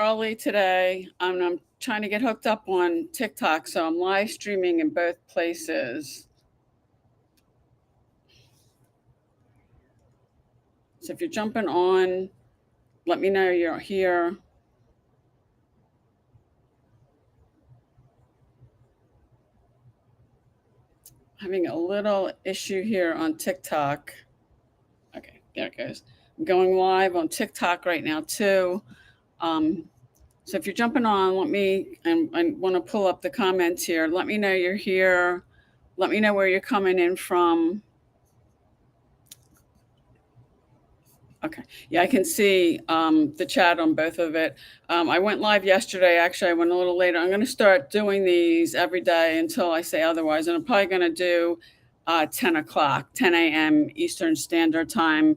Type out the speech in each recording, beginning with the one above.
early today. I'm trying to get hooked up on TikTok, so I'm live streaming in both places. So if you're jumping on, let me know you're here. Having a little issue here on TikTok. Okay, there it goes. I'm going live on TikTok right now too. So if you're jumping on, let me, and I want to pull up the comments here. Let me know you're here. Let me know where you're coming in from. Okay. Yeah, I can see the chat on both of it. I went live yesterday. Actually, I went a little later. I'm going to start doing these every day until I say otherwise. And I'm probably going to do 10 o'clock, 10 a.m. Eastern Standard Time,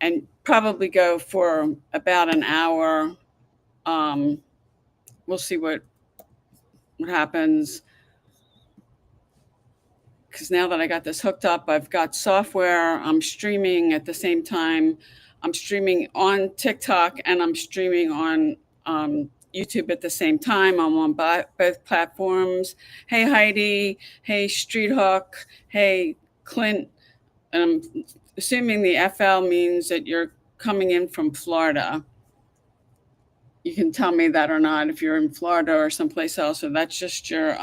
and probably go for about an hour. We'll see what happens. Because now that I got this hooked up, I've got software. I'm streaming at the same time. I'm streaming on TikTok and I'm streaming on YouTube at the same time. I'm on both platforms. Hey, Heidi. Hey, Street Hook. Hey, Clint. And I'm assuming the FL means that you're coming in from Florida. You can tell me that or not if you're in Florida or someplace else. So that's just your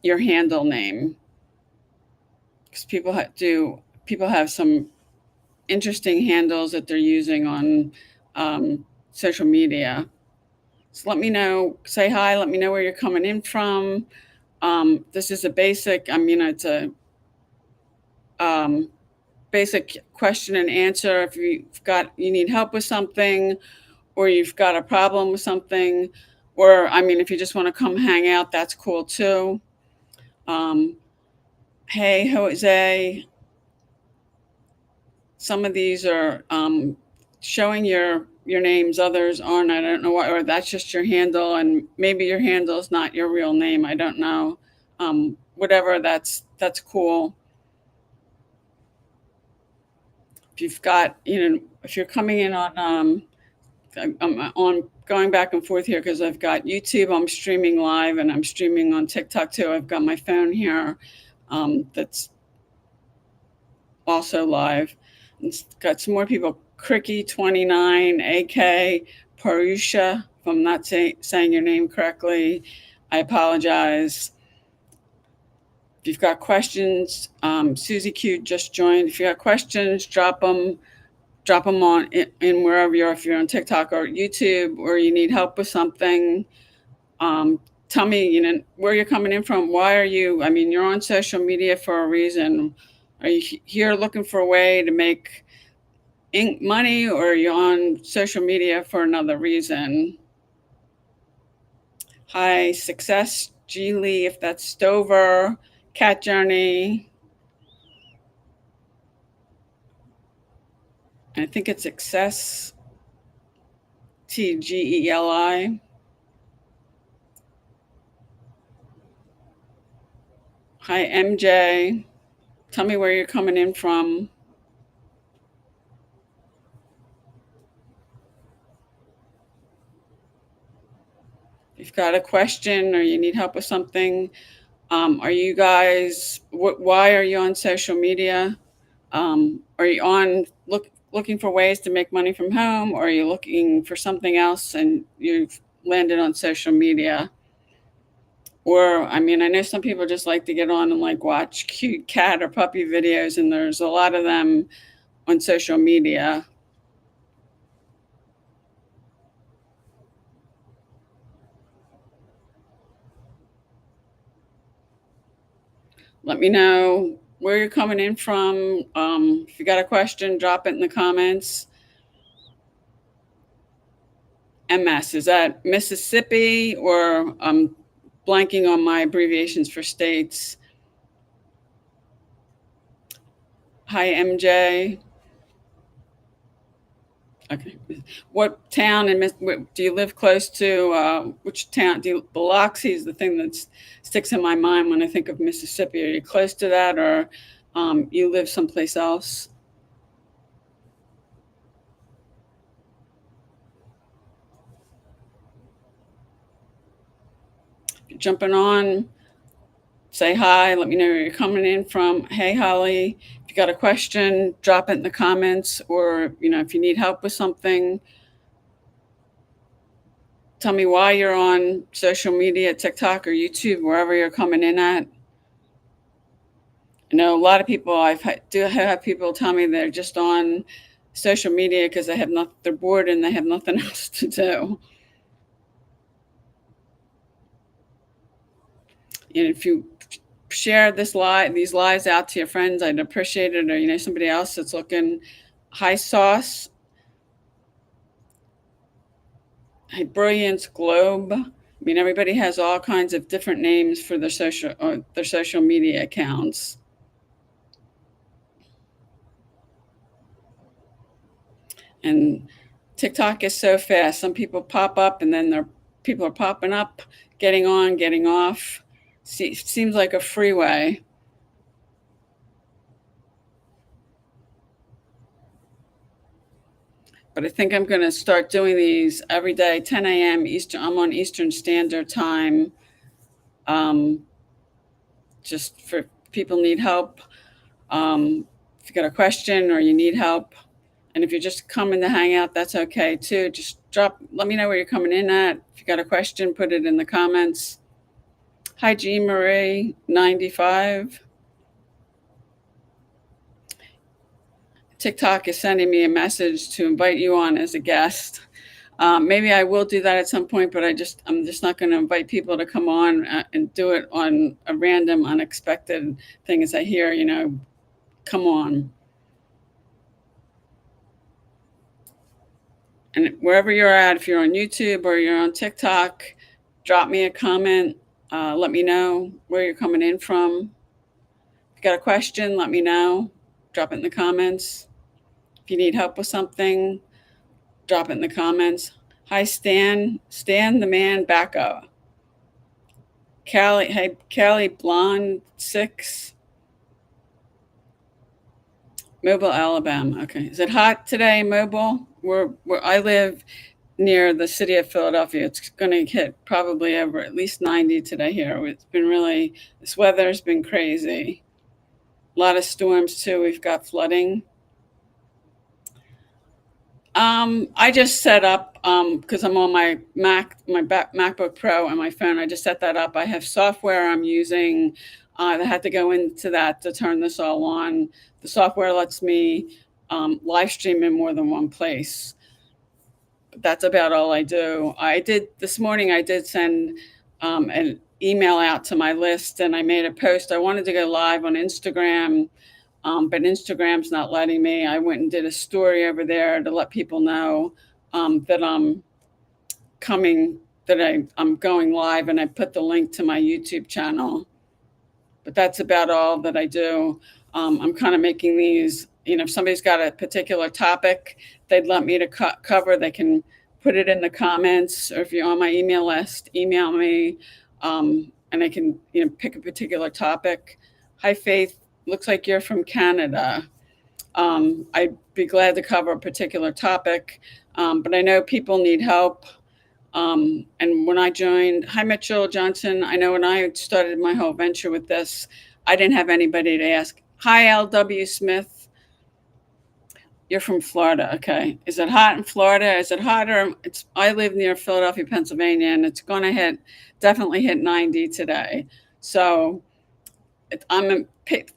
handle name. Because people have some interesting handles that they're using on social media. So let me know, say hi, let me know where you're coming in from. This is a basic, it's a basic question and answer. If you need help with something, or you've got a problem with something, or if you just want to come hang out, that's cool too. Hey, Jose. Some of these are showing your names, others aren't. I don't know why, or that's just your handle, and maybe your handle is not your real name. I don't know. Whatever, that's cool. If you've got, if you're coming in on, I'm on going back and forth here because I've got YouTube, I'm streaming live, and I'm streaming on TikTok too. I've got my phone here that's also live. It's got some more people. Cricky29, AK, Parusha, if I'm not saying your name correctly, I apologize. If you've got questions, Susie Q just joined. If you got questions, drop them on in wherever you are. If you're on TikTok or YouTube, or you need help with something, tell me, where you're coming in from. Why are you? You're on social media for a reason. Are you here looking for a way to make money, or are you on social media for another reason? Hi, Success, G Lee, if that's Stover, Cat Journey. I think it's Success, TGELI. Hi, MJ. Tell me where you're coming in from. If you've got a question or you need help with something, are you guys, why are you on social media? Are you on looking for ways to make money from home, or are you looking for something else and you've landed on social media? Or, I know some people just like to get on and watch cute cat or puppy videos, and there's a lot of them on social media. Let me know where you're coming in from. If you got a question, drop it in the comments. MS, is that Mississippi, or I'm blanking on my abbreviations for states? Hi, MJ. Okay. What town do you live close to? Which town? Biloxi is the thing that sticks in my mind when I think of Mississippi. Are you close to that, or you live someplace else? jumping on, say hi, let me know where you're coming in from. Hey, Holly, if you got a question, drop it in the comments, or if you need help with something, tell me why you're on social media, TikTok or YouTube, wherever you're coming in at. A lot of people, do have people tell me they're just on social media because they're bored and they have nothing else to do. And if you share these lives out to your friends, I'd appreciate it. Or somebody else that's looking. High sauce. Hey, brilliance globe. I mean, everybody has all kinds of different names for their social media accounts. And TikTok is so fast. Some people pop up, and then people are popping up, getting on, getting off. Seems like a freeway. But I think I'm going to start doing these every day, 10 a.m. Eastern. I'm on Eastern Standard Time. Just for people need help. If you got a question or you need help, and if you're just coming to hang out, that's okay too. Just let me know where you're coming in at. If you got a question, put it in the comments. Hi, Jean Marie, 95. TikTok is sending me a message to invite you on as a guest. Maybe I will do that at some point, but I'm just not going to invite people to come on and do it on a random, unexpected thing as I hear, come on. And wherever you're at, if you're on YouTube or you're on TikTok, drop me a comment. Let me know where you're coming in from. If you got a question, let me know. Drop it in the comments. If you need help with something, drop it in the comments. Hi, Stan. Stan the man back up. Callie, hey, Callie Blonde 6. Mobile, Alabama. Okay. Is it hot today, Mobile? Where I live near the city of Philadelphia, it's going to hit probably over at least 90 today here. This weather's been crazy. A lot of storms too. We've got flooding. I just set up because I'm on my MacBook Pro and my phone. I just set that up. I have software I'm using. I had to go into that to turn this all on. The software lets me live stream in more than one place. But that's about all I do. This morning. I did send an email out to my list, and I made a post. I wanted to go live on Instagram. But Instagram's not letting me. I went and did a story over there to let people know that I'm I'm going live, and I put the link to my YouTube channel. But that's about all that I do. I'm kind of making these, if somebody's got a particular topic they'd let me to cover, they can put it in the comments, or if you're on my email list, email me, and I can, pick a particular topic. Hi, Faith. Looks like you're from Canada. I'd be glad to cover a particular topic, but I know people need help. And when I joined, hi, Mitchell Johnson. I know when I started my whole venture with this, I didn't have anybody to ask. Hi, L.W. Smith. You're from Florida. Okay. Is it hot in Florida? Is it hotter? I live near Philadelphia, Pennsylvania, and it's going to definitely hit 90 today. So I'm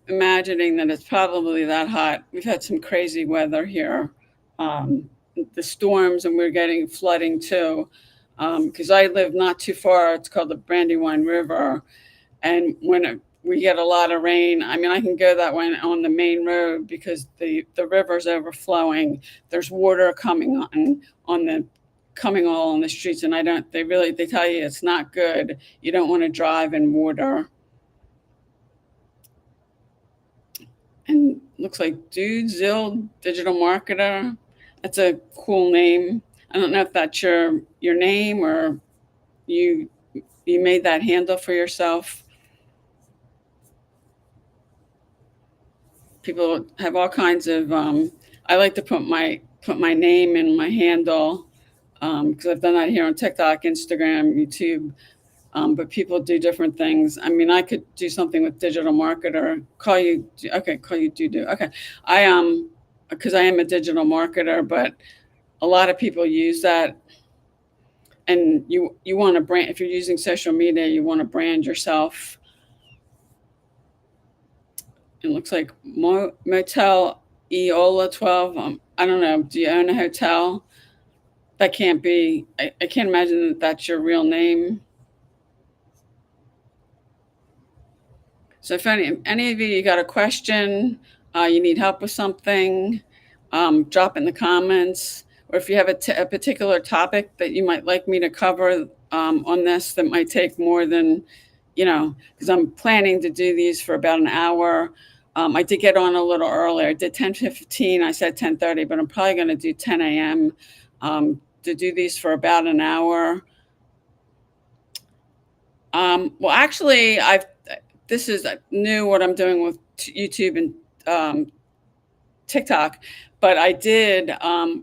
imagining that it's probably that hot. We've had some crazy weather here, the storms, and we're getting flooding too. Because I live not too far. It's called the Brandywine River, and when we get a lot of rain, I mean, I can go that way on the main road because the river's overflowing. There's water coming coming all on the streets, and they tell you it's not good. You don't want to drive in water. And looks like Dude Zill Digital Marketer. That's a cool name. I don't know if that's your name or you made that handle for yourself. People have all kinds of. I like to put my name and my handle because I've done that here on TikTok, Instagram, YouTube. But people do different things. I mean, I could do something with digital marketer. Call you, okay? Call you do okay? I because I am a digital marketer, but a lot of people use that, and you want to brand. If you're using social media, you want to brand yourself. It looks like Motel Eola 12. I don't know. Do you own a hotel? That can't be. I can't imagine that that's your real name. So if any of you got a question, you need help with something, drop in the comments. Or if you have a particular topic that you might like me to cover on this that might take more than, because I'm planning to do these for about an hour. I did get on a little earlier. I did 10:15. I said 10:30, but I'm probably going to do 10 a.m. To do these for about an hour. Well, actually, this is new what I'm doing with YouTube and TikTok, but I did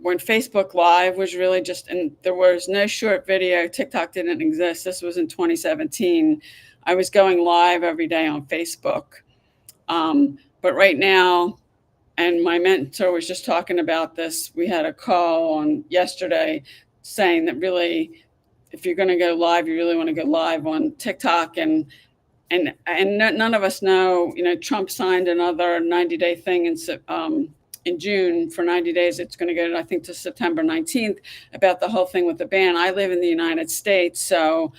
when Facebook Live was really just, and there was no short video. TikTok didn't exist. This was in 2017. I was going live every day on Facebook, but right now, and my mentor was just talking about this. We had a call on yesterday saying that really, if you're going to go live, you really want to go live on TikTok, and none of us know. Trump signed another 90-day thing in June for 90 days. It's going to go, I think, to September 19th about the whole thing with the ban. I live in the United States, so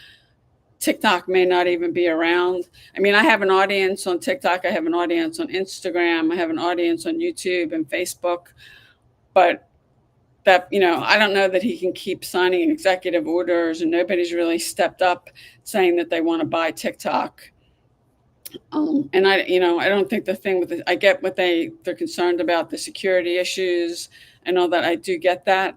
TikTok may not even be around. I mean, I have an audience on TikTok. I have an audience on Instagram. I have an audience on YouTube and Facebook. But that, I don't know that he can keep signing executive orders, and nobody's really stepped up saying that they want to buy TikTok. And I don't think the thing with I get what they're concerned about, the security issues and all that. I do get that.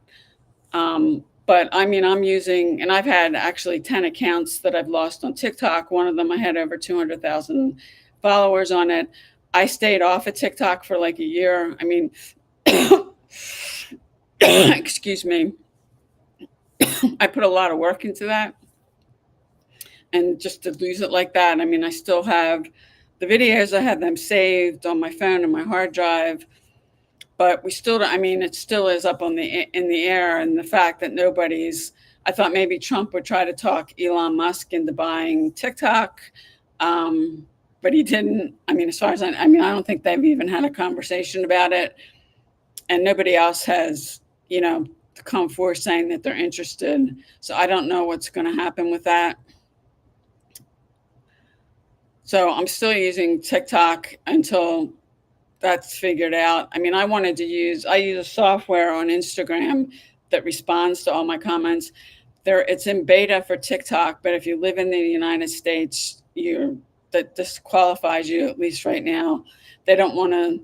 But I mean, I'm using, and I've had actually 10 accounts that I've lost on TikTok. One of them, I had over 200,000 followers on it. I stayed off of TikTok for like a year. I mean, excuse me. I put a lot of work into that. And just to lose it like that, I mean, I still have the videos. I have them saved on my phone and my hard drive, but we still don't. I mean, it still is up in the air, and the fact that nobody's. I thought maybe Trump would try to talk Elon Musk into buying TikTok, but he didn't. I mean, as far as I mean, I don't think they've even had a conversation about it, and nobody else has, come forward saying that they're interested. So I don't know what's going to happen with that. So I'm still using TikTok until that's figured out. I mean, I use a software on Instagram that responds to all my comments. It's in beta for TikTok, but if you live in the United States, that disqualifies you, at least right now. They don't want to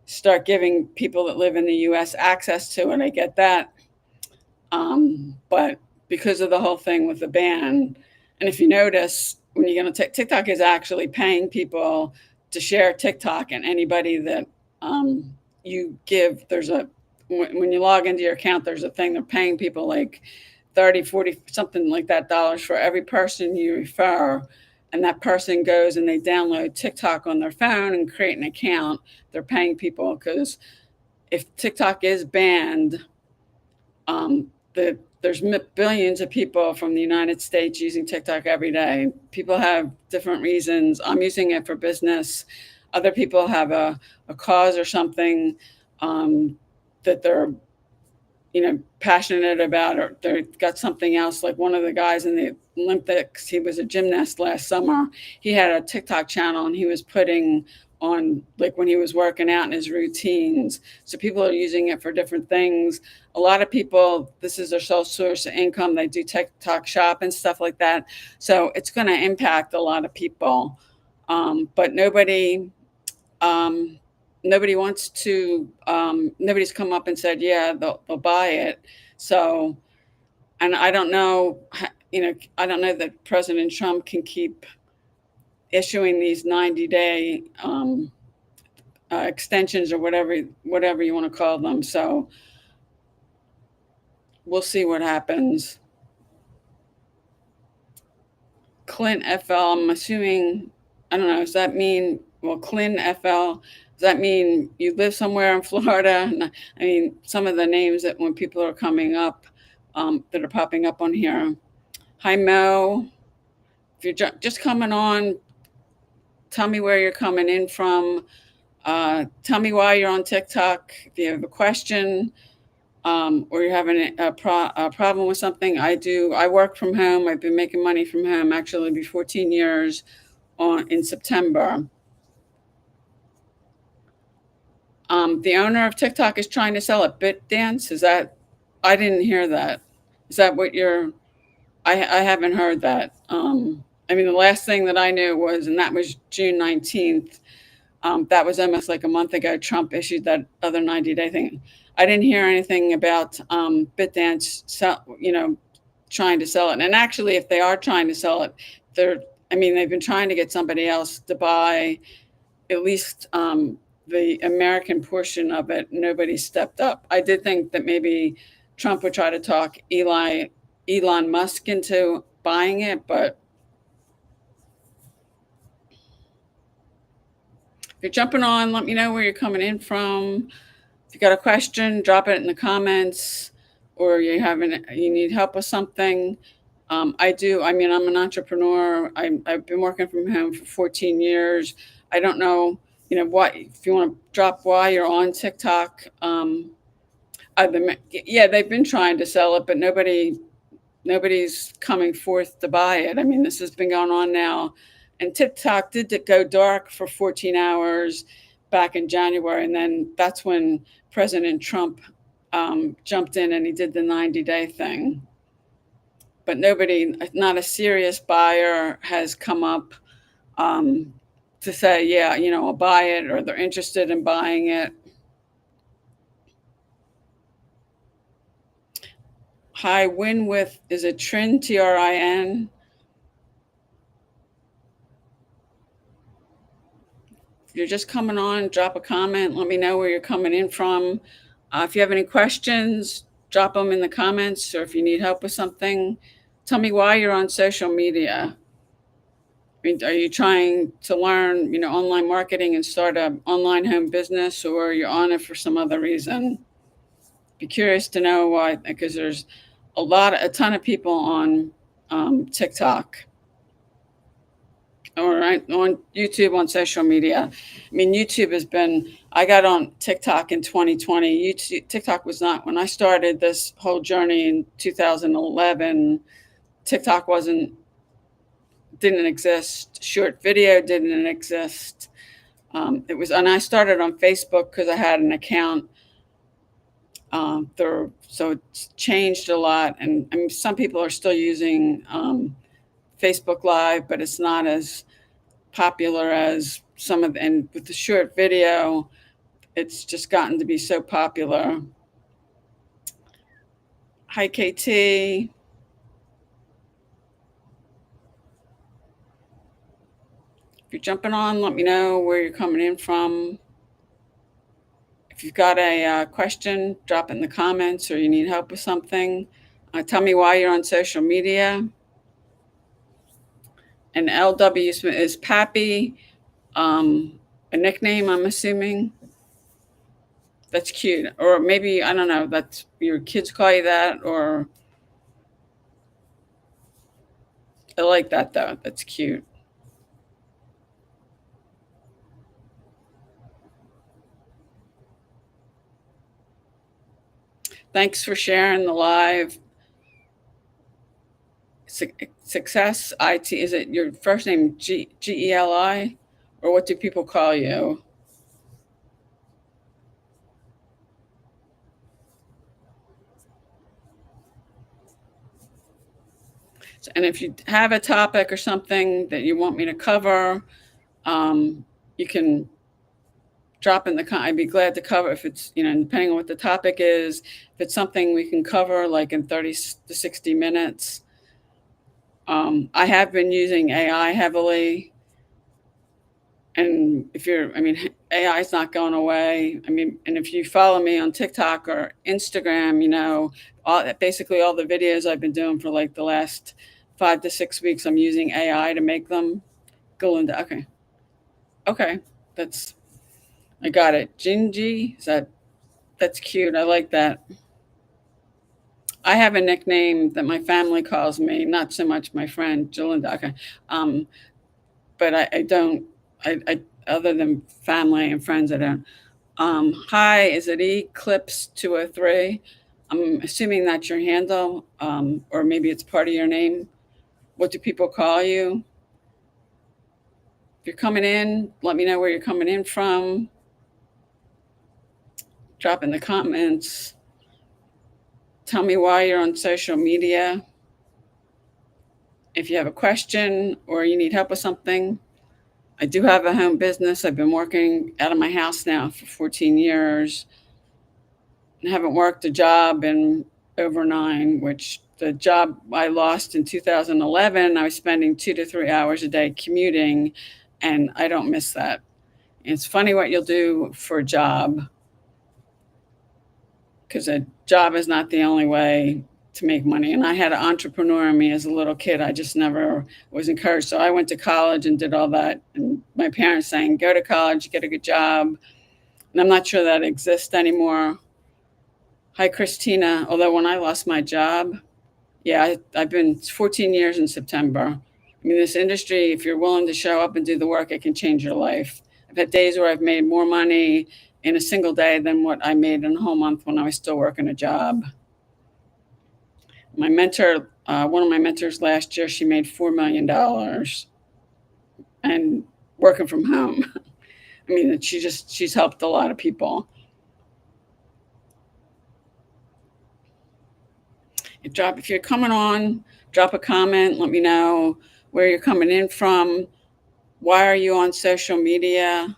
start giving people that live in the US access to it. I get that. But because of the whole thing with the ban, and if you notice, when you're going to TikTok is actually paying people to share TikTok, and anybody that you give, when you log into your account, there's a thing they're paying people like 30, 40, something like that dollars for every person you refer. And that person goes and they download TikTok on their phone and create an account. They're paying people because if TikTok is banned, there's billions of people from the United States using TikTok every day. People have different reasons. I'm using it for business. Other people have a cause or something that they're passionate about, or they've got something else. Like one of the guys in the Olympics, he was a gymnast last summer. He had a TikTok channel, and he was putting on, like, when he was working out in his routines. So people are using it for different things. A lot of people, this is their sole source of income. They do TikTok shop and stuff like that. So it's going to impact a lot of people. But nobody wants to, nobody's come up and said, yeah, they'll buy it. So, and I don't know, I don't know that President Trump can keep issuing these 90-day extensions, or whatever you want to call them. So we'll see what happens. Clint FL. I'm assuming, I don't know, does that mean, well, Clint FL, does that mean you live somewhere in Florida? I mean, some of the names that when people are coming up, that are popping up on here. Hi, Mo. If you're just coming on, tell me where you're coming in from. Tell me why you're on TikTok. If you have a question, or you're having a problem with something, I work from home. I've been making money from home. Actually, it'll be 14 years in September. The owner of TikTok is trying to sell it. BitDance, is that? I didn't hear that. Is that what you're? I haven't heard that. I mean, the last thing that I knew was, and that was June 19th. That was almost like a month ago. Trump issued that other 90-day thing. I didn't hear anything about BitDance, trying to sell it. And actually, if they are trying to sell it, I mean, they've been trying to get somebody else to buy at least the American portion of it. Nobody stepped up. I did think that maybe Trump would try to talk Elon Musk into buying it, but if you're jumping on, let me know where you're coming in from. If you got a question, drop it in the comments, or you need help with something. I do. I mean, I'm an entrepreneur. I've been working from home for 14 years. I don't know, what if you want to drop why you're on TikTok. Yeah, they've been trying to sell it, but nobody's coming forth to buy it. I mean, this has been going on now, and TikTok did go dark for 14 hours back in January, and then that's when President Trump jumped in and he did the 90-day thing. But not a serious buyer has come up to say, yeah, I'll buy it, or they're interested in buying it. Hi, win with, is it Trin, Trin? If you're just coming on, drop a comment. Let me know where you're coming in from. If you have any questions, drop them in the comments, or if you need help with something, tell me why you're on social media. I mean, are you trying to learn, online marketing and start an online home business, or you're on it for some other reason? Be curious to know why, because there's a ton of people on TikTok, or on YouTube, on social media. I mean, I got on TikTok in 2020. TikTok was not, when I started this whole journey in 2011, TikTok didn't exist. Short video didn't exist. And I started on Facebook because I had an account there. So it's changed a lot. And I mean, some people are still using Facebook Live, but it's not as popular as and with the short video, it's just gotten to be so popular. Hi, KT. If you're jumping on, let me know where you're coming in from. If you've got a question, drop it in the comments, or you need help with something. Tell me why you're on social media. And LW is Pappy, a nickname, I'm assuming. That's cute. Or maybe, I don't know, that's your kids call you that, or I like that though. That's cute. Thanks for sharing the live. Success IT. Is it your first name Geli, or what do people call you? And if you have a topic or something that you want me to cover, you can drop in the I'd be glad to cover, if it's, depending on what the topic is. If it's something we can cover like in 30 to 60 minutes. I have been using AI heavily. And AI is not going away. I mean, and if you follow me on TikTok or Instagram, basically all the videos I've been doing for like the last 5 to 6 weeks, I'm using AI to make them. Galinda. Okay. Okay. That's, I got it. Gingy. Is that, that's cute. I like that. I have a nickname that my family calls me, not so much my friend, Jalinda. Okay. Um, but I don't, other than family and friends, I don't. Hi, is it Eclipse 203? I'm assuming that's your handle, or maybe it's part of your name. What do people call you? If you're coming in, let me know where you're coming in from. Drop in the comments. Tell me why you're on social media. If you have a question or you need help with something, I do have a home business. I've been working out of my house now for 14 years and haven't worked a job in over nine, which the job I lost in 2011, I was spending 2 to 3 hours a day commuting, and I don't miss that. It's funny what you'll do for a job, because a job is not the only way to make money. And I had an entrepreneur in me as a little kid. I just never was encouraged. So I went to college and did all that. And my parents saying, go to college, get a good job. And I'm not sure that exists anymore. Hi, Christina. Although when I lost my job, yeah, I've been 14 years in September. I mean, this industry, if you're willing to show up and do the work, it can change your life. I've had days where I've made more money in a single day than what I made in a whole month when I was still working a job. My mentor, one of my mentors last year, she made $4 million and working from home. I mean, she's helped a lot of people. If you're coming on, drop a comment. Let me know where you're coming in from. Why are you on social media?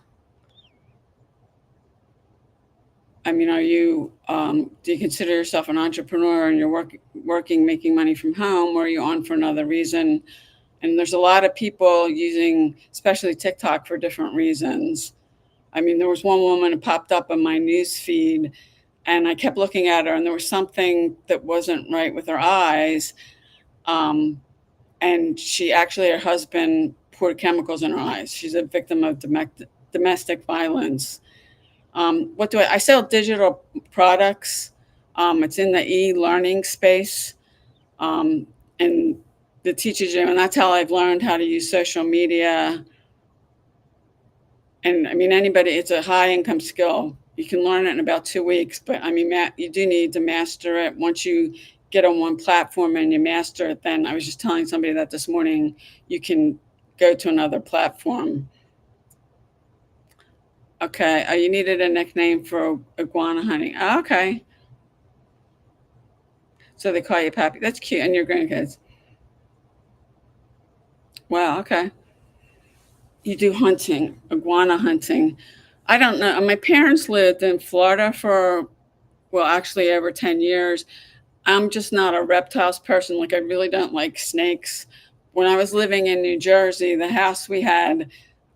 I mean, do you consider yourself an entrepreneur and you're working, making money from home, or are you on for another reason? And there's a lot of people using, especially TikTok, for different reasons. I mean, there was one woman who popped up on my news feed, and I kept looking at her, and there was something that wasn't right with her eyes. Um, and she actually, her husband poured chemicals in her eyes. She's a victim of domestic violence. What do I sell digital products. It's in the e-learning space, um, and it teaches you, and that's how I've learned how to use social media. And I mean, anybody, it's a high income skill. You can learn it in about 2 weeks, but I mean, you do need to master it. Once you get on one platform and you master it, then I was just telling somebody that this morning, you can go to another platform. Okay, you needed a nickname for iguana hunting. Oh, okay, so they call you Pappy. That's cute, and your grandkids. Wow. Okay, you do hunting, iguana hunting. I don't know. My parents lived in Florida for, well, actually over 10 years. I'm just not a reptiles person. Like, I really don't like snakes. When I was living in New Jersey, the house we had,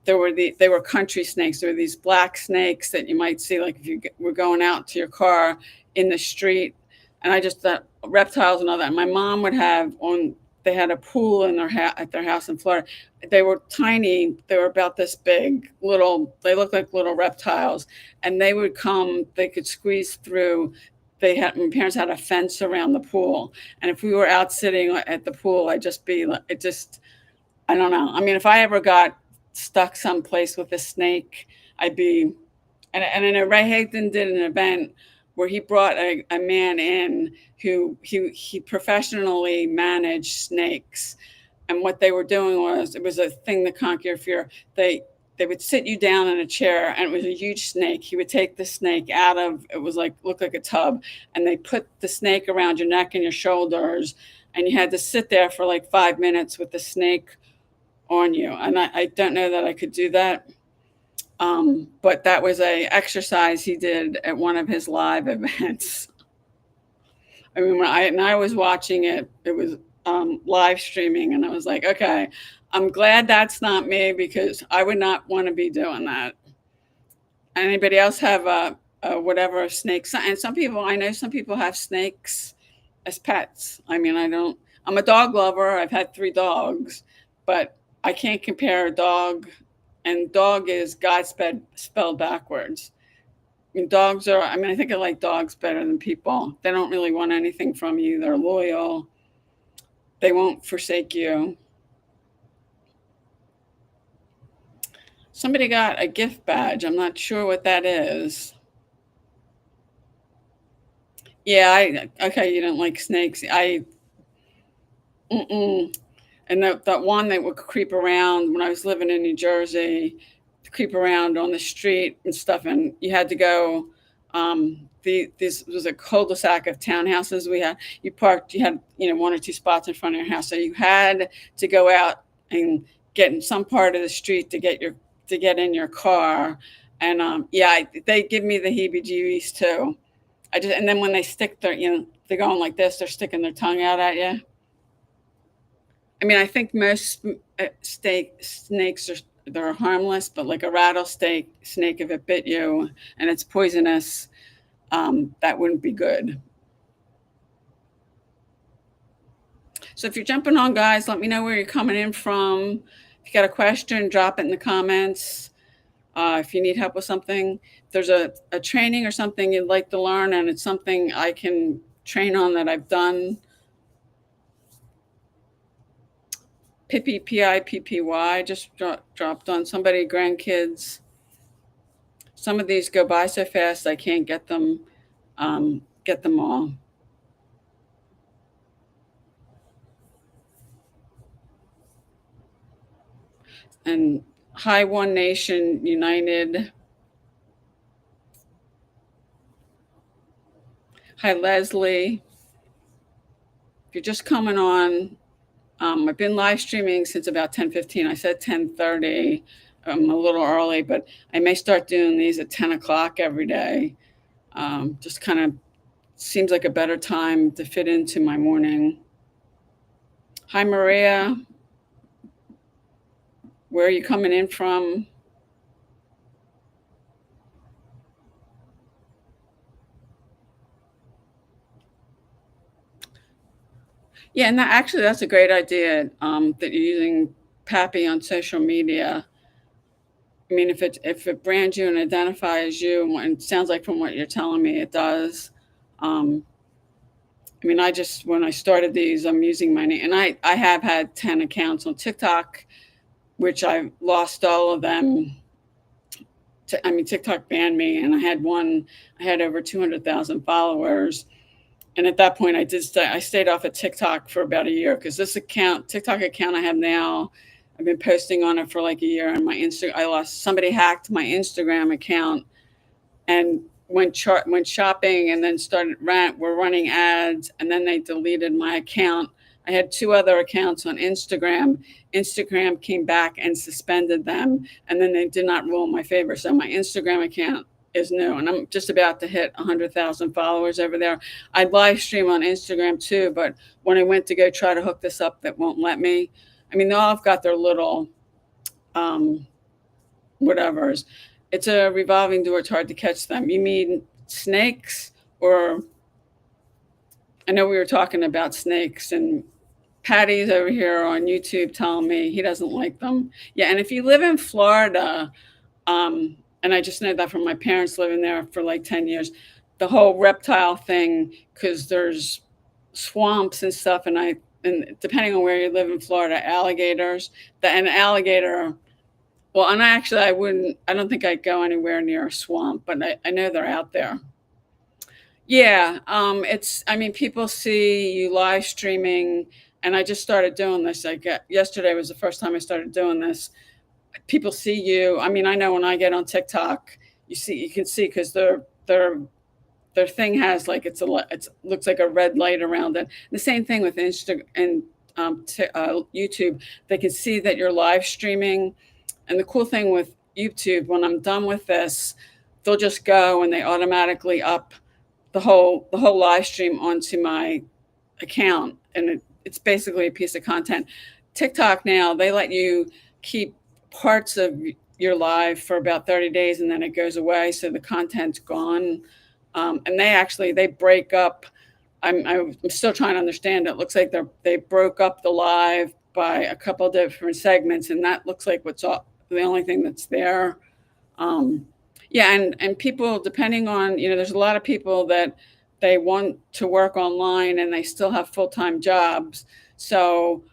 they were country snakes. There were these black snakes that you might see, like if you were going out to your car in the street. And I just thought reptiles and all that. My mom would have on. They had a pool in at their house in Florida. They were tiny. They were about this big, little. They looked like little reptiles, and they would come. They could squeeze through. My parents had a fence around the pool, and if we were out sitting at the pool, I'd just be like, it just, I don't know. I mean, if I ever got stuck someplace with a snake, I'd be, and I know Ray Hagden did an event where he brought a man in who he professionally managed snakes. And what they were doing was, it was a thing to conquer your fear. They would sit you down in a chair, and it was a huge snake. He would take the snake out of, it was like, looked like a tub, and they put the snake around your neck and your shoulders, and you had to sit there for like 5 minutes with the snake on you. And I don't know that I could do that. But that was a exercise he did at one of his live events. I mean, I was watching it, it was live streaming, and I was like, okay, I'm glad that's not me, because I would not want to be doing that. Anybody else have a whatever snakes? And some people, I know some people have snakes as pets. I mean, I'm a dog lover. I've had 3 dogs, but I can't compare a dog. And dog is God spelled backwards. I mean, dogs are, I mean, I think I like dogs better than people. They don't really want anything from you. They're loyal. They won't forsake you. Somebody got a gift badge. I'm not sure what that is. Yeah, okay, you don't like snakes. Mm-mm. And that one that would creep around when I was living in New Jersey, creep around on the street and stuff, and you had to go. This was a cul-de-sac of townhouses we had. You parked, you had 1 or 2 spots in front of your house, so you had to go out and get in some part of the street to get in your car. And yeah, they give me the heebie-jeebies too. And then when they stick they're going like this, they're sticking their tongue out at you. I mean, I think most snakes they're harmless, but like a rattlesnake snake, if it bit you and it's poisonous, that wouldn't be good. So if you're jumping on, guys, let me know where you're coming in from. If you got a question, drop it in the comments. If you need help with something, if there's a training or something you'd like to learn, and it's something I can train on that I've done. Pippy, Pippy, just dropped on somebody, grandkids. Some of these go by so fast I can't get them all. And hi, One Nation United. Hi, Leslie. If you're just coming on, I've been live streaming since about 10:15. I said 10:30. I'm a little early, but I may start doing these at 10 o'clock every day. Just kind of seems like a better time to fit into my morning. Hi, Maria. Where are you coming in from? Yeah, and that's a great idea, that you're using Pappy on social media. I mean, if it brands you and identifies you, and it sounds like from what you're telling me, it does. Um, I mean, when I started these, I'm using my name, and I have had 10 accounts on TikTok, which I've lost all of them. I mean, TikTok banned me, and I had over 200,000 followers. And at that point, I stayed off of TikTok for about a year, because TikTok account I have now, I've been posting on it for like a year. And somebody hacked my Instagram account and went shopping, and then were running ads, and then they deleted my account. I had 2 other accounts on Instagram. Instagram came back and suspended them, and then they did not rule in my favor. So my Instagram account is new, and I'm just about to hit 100,000 followers over there. I live stream on Instagram too, but when I went to go try to hook this up, that won't let me. I mean, they all have got their little whatevers. It's a revolving door. It's hard to catch them. You mean snakes? Or I know we were talking about snakes, and Patty's over here on YouTube telling me he doesn't like them. Yeah, and if you live in Florida, and I just know that from my parents living there for like 10 years, the whole reptile thing, because there's swamps and stuff, and depending on where you live in Florida, alligators, an alligator. Well, and I don't think I'd go anywhere near a swamp, but I know they're out there. Yeah, I mean, people see you live streaming, and I just started doing this. Yesterday was the first time I started doing this. People see you. I mean, I know when I get on TikTok, you can see, because their thing has like, it looks like a red light around it. The same thing with Insta and YouTube. They can see that you're live streaming. And the cool thing with YouTube, when I'm done with this, they'll just go and they automatically up the whole live stream onto my account, and it's basically a piece of content. TikTok now, they let you keep parts of your live for about 30 days, and then it goes away, so the content's gone. And they break up I'm still trying to understand. It looks like they broke up the live by a couple different segments, and that looks like the only thing that's there. Um, yeah, and people, depending on, there's a lot of people that they want to work online and they still have full-time jobs. So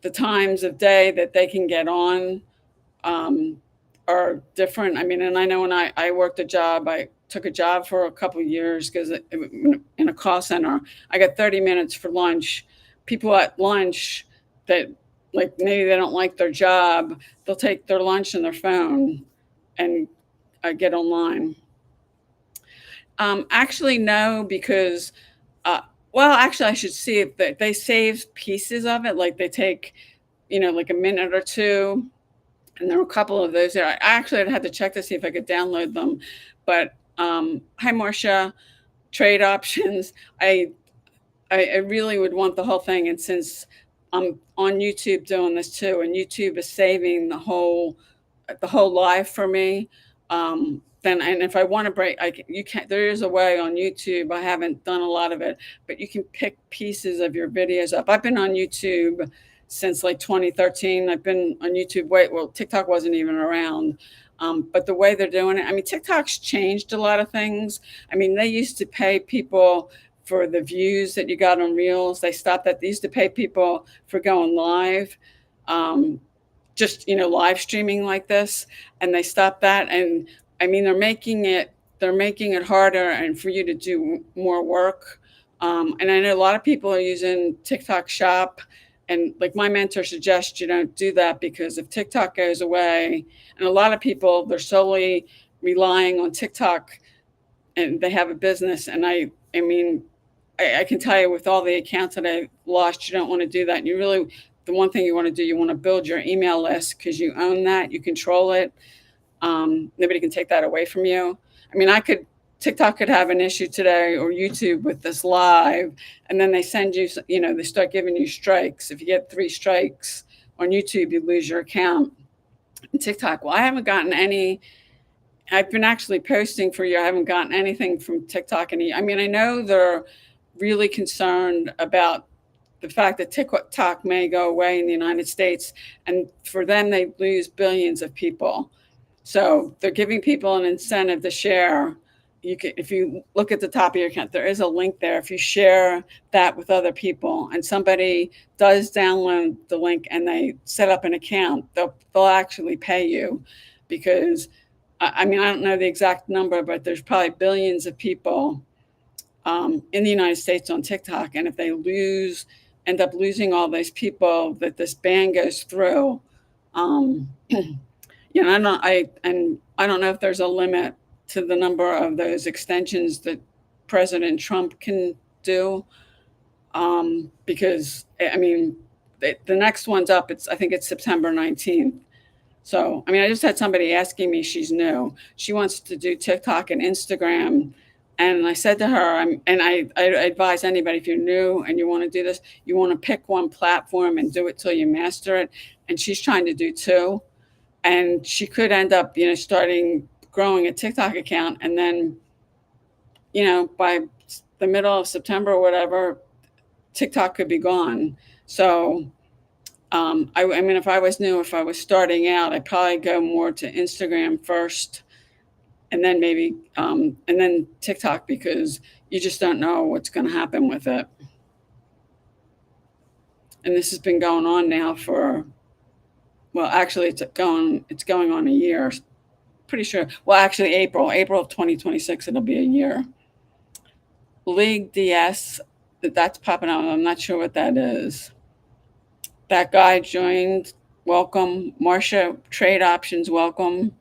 the times of day that they can get on um, are different. I mean, and I know when I worked a job, I took a job for a couple of years because in a call center, I got 30 minutes for lunch. People at lunch that, like, maybe they don't like their job, they'll take their lunch and their phone and get online. Actually, no, because, uh, well, actually, I should see if they save pieces of it. Like they take, like a minute or two, and there were a couple of those there. I actually had to check to see if I could download them. But hi, Marcia. Trade options. I really would want the whole thing, and since I'm on YouTube doing this too, and YouTube is saving the whole live for me. Then, and if I want to break, you can. There is a way on YouTube. I haven't done a lot of it, but you can pick pieces of your videos up. I've been on YouTube since like 2013. I've been on YouTube. Well, TikTok wasn't even around. But the way they're doing it, I mean, TikTok's changed a lot of things. I mean, they used to pay people for the views that you got on Reels. They stopped that. They used to pay people for going live. Um, just live streaming like this, and they stopped that. And I mean, they're making it harder and for you to do more work. And I know a lot of people are using TikTok Shop, and like my mentor suggests you don't do that, because if TikTok goes away, and a lot of people, they're solely relying on TikTok and they have a business. And I mean, I can tell you, with all the accounts that I lost, you don't want to do that. You really, the one thing you want to do, you want to build your email list, because you own that, you control it. Nobody can take that away from you. I mean, TikTok could have an issue today, or YouTube, with this live, and then they send you, they start giving you strikes. If you get 3 strikes on YouTube, you lose your account. And TikTok, well, I haven't gotten any. I've been actually posting for you. I haven't gotten anything from TikTok. I mean, I know they're really concerned about the fact that TikTok may go away in the United States, and for them, they lose billions of people. So they're giving people an incentive to share. If you look at the top of your account, there is a link there. If you share that with other people, and somebody does download the link and they set up an account, they'll actually pay you, because I mean, I don't know the exact number, but there's probably billions of people in the United States on TikTok, and if they end up losing all those people that this ban goes through, um, I don't know if there's a limit to the number of those extensions that President Trump can do, because I mean, the next one's up. I think it's September 19th. So, I mean, I just had somebody asking me, she's new. She wants to do TikTok and Instagram. And I said to her, and I advise anybody, if you're new and you want to do this, you want to pick one platform and do it till you master it. And she's trying to do 2. And she could end up, starting growing a TikTok account. And then, by the middle of September or whatever, TikTok could be gone. So, I mean, if I was starting out, I'd probably go more to Instagram first, and then maybe, and then TikTok, because you just don't know what's going to happen with it. And this has been going on now well, actually, it's going on a year. Pretty sure. Well, actually, April of 2026, it'll be a year. League DS, that's popping out. I'm not sure what that is. That guy joined. Welcome. Marcia, trade options, welcome.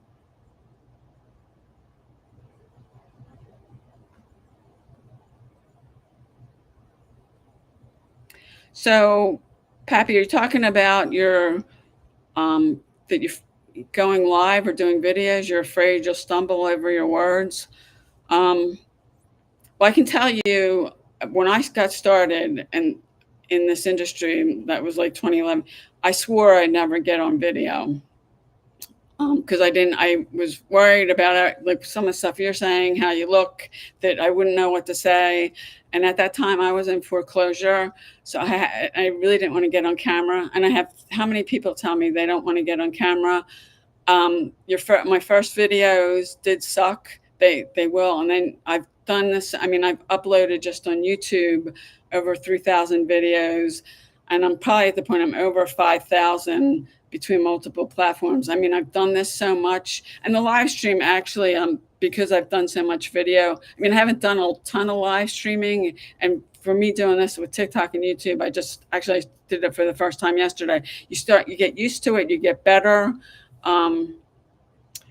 So, Pappy, you're talking about that you're going live or doing videos. You're afraid you'll stumble over your words. Um, well, I can tell you, when I got started and in this industry, that was like 2011, I swore I'd never get on video. because I was worried about it, like some of the stuff you're saying, how you look, that I wouldn't know what to say. And at that time, I was in foreclosure, so I really didn't want to get on camera. And I have how many people tell me they don't want to get on camera? My first videos did suck. They will, and then I've done this. I mean, I've uploaded just on YouTube over 3,000 videos, and I'm probably at the point I'm over 5,000 between multiple platforms. I mean, I've done this so much, and the live stream actually, because I've done so much video. I mean, I haven't done a ton of live streaming, and for me doing this with TikTok and YouTube, I just actually did it for the first time yesterday. You get used to it, you get better. um,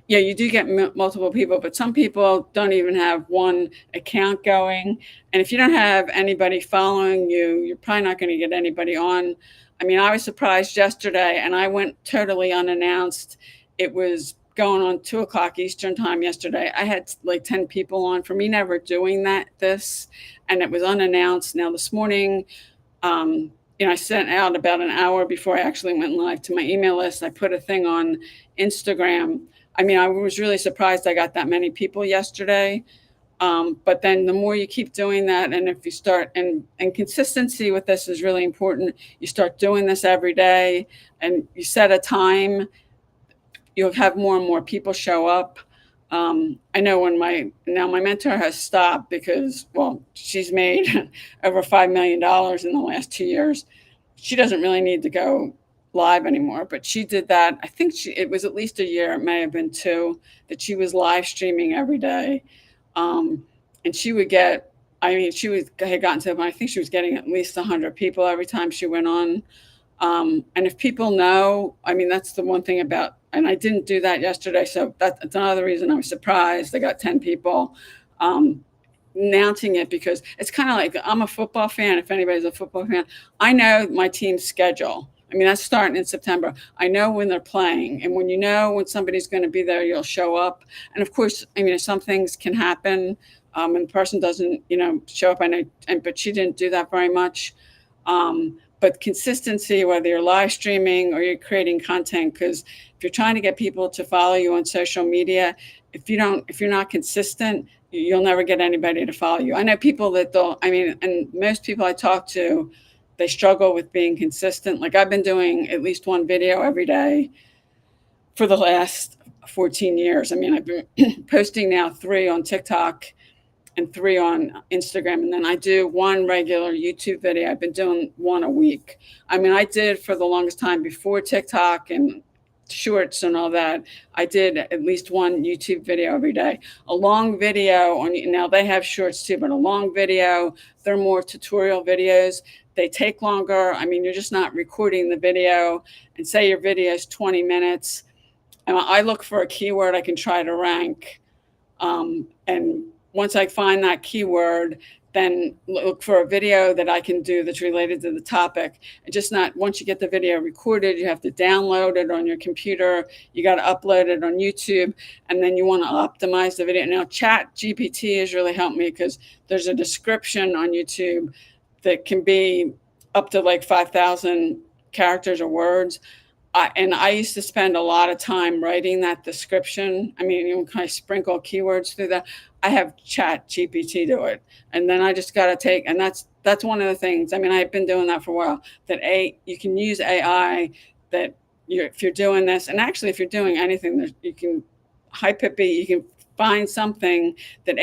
yeah, you do get multiple people, but some people don't even have one account going. And if you don't have anybody following you, you're probably not going to get anybody on. I mean, I was surprised yesterday, and I went totally unannounced. It was going on 2 o'clock Eastern time yesterday. I had like 10 people on. For me, never doing this, and it was unannounced. Now this morning, I sent out about an hour before I actually went live to my email list. I put a thing on Instagram. I mean, I was really surprised I got that many people yesterday. But then the more you keep doing that, and if you start, and consistency with this is really important. You start doing this every day, and you set a time, you'll have more and more people show up. I know when my mentor has stopped because, well, she's made over $5 million in the last 2 years. She doesn't really need to go live anymore, but she did that. I think it was at least a year, it may have been two, that she was live streaming every day. And she would get, I mean, had gotten to, I think she was getting at least 100 people every time she went on. And if people know, I mean, that's the one thing about, and I didn't do that yesterday. So that's another reason I was surprised. I got 10 people announcing it, because it's kind of like, I'm a football fan. If anybody's a football fan, I know my team's schedule. I mean, that's starting in September. I know when they're playing. And when you know when somebody's going to be there, you'll show up. And of course, I mean, some things can happen, and the person doesn't, show up. I know, but she didn't do that very much. But consistency, whether you're live streaming or you're creating content, because if you're trying to get people to follow you on social media, if you're not consistent, you'll never get anybody to follow you. I know people that don't, I mean, and most people I talk to, they struggle with being consistent. Like, I've been doing at least one video every day for the last 14 years. I mean, I've been posting now 3 on TikTok and 3 on Instagram. And then I do one regular YouTube video. I've been doing one a week. I mean, I did for the longest time before TikTok and shorts and all that. I did at least one YouTube video every day. A long video now they have shorts too, but a long video, they're more tutorial videos. They take longer. I mean, you're just not recording the video, and say your video is 20 minutes. And I look for a keyword I can try to rank. And once I find that keyword, then look for a video that I can do that's related to the topic. And just not, once you get the video recorded, you have to download it on your computer. You got to upload it on YouTube, and then you want to optimize the video. Now, Chat GPT has really helped me, because there's a description on YouTube that can be up to like 5,000 characters or words. And I used to spend a lot of time writing that description. I mean, you can sprinkle keywords through that. I have Chat GPT do it, and then I just got to take. And that's one of the things. I mean, I've been doing that for a while. You can use AI. That if you're doing this, and actually, if you're doing anything, you can you can find something that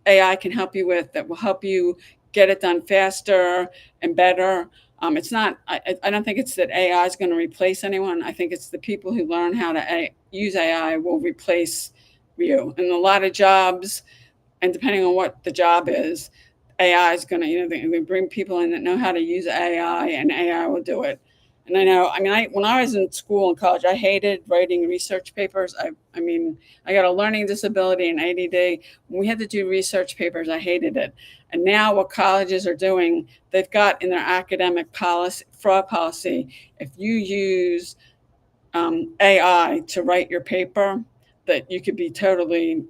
AI can help you with, that will help you get it done faster and better. It's not, I don't think it's that AI is going to replace anyone. I think it's the people who learn how to use AI will replace you. And a lot of jobs, and depending on what the job is, AI is going to, they bring people in that know how to use AI, and AI will do it. And I know, I mean, when I was in school and college, I hated writing research papers. I mean, I got a learning disability and ADD. When we had to do research papers, I hated it. And now what colleges are doing, they've got in their academic fraud policy, if you use AI to write your paper, that you could be totally,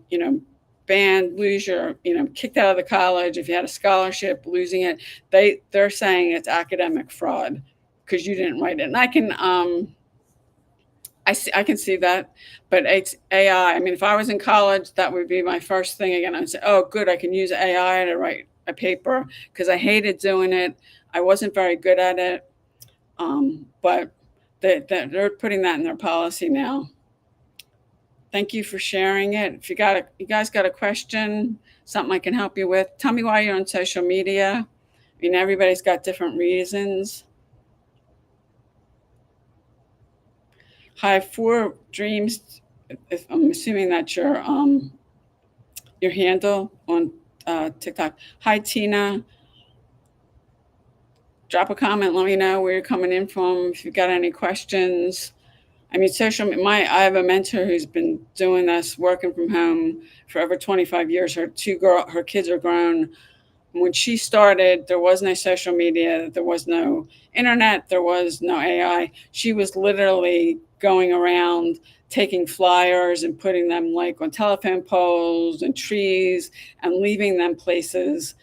banned, lose your, kicked out of the college. If you had a scholarship, losing it. They're saying it's academic fraud because you didn't write it. And I can see that, but it's AI. I mean, if I was in college, that would be my first thing again. I'd say, "Oh, good, I can use AI to write a paper," because I hated doing it. I wasn't very good at it, but they're putting that in their policy now. Thank you for sharing it. If you guys got a question, something I can help you with, tell me why you're on social media. I mean, everybody's got different reasons. Hi, Four Dreams. If I'm assuming that's your handle on TikTok. Hi, Tina. Drop a comment. Let me know where you're coming in from. If you've got any questions. I mean, I have a mentor who's been doing this, working from home for over 25 years. Her kids are grown. When she started, there was no social media, there was no internet, there was no AI. She was literally going around taking flyers and putting them like on telephone poles and trees and leaving them places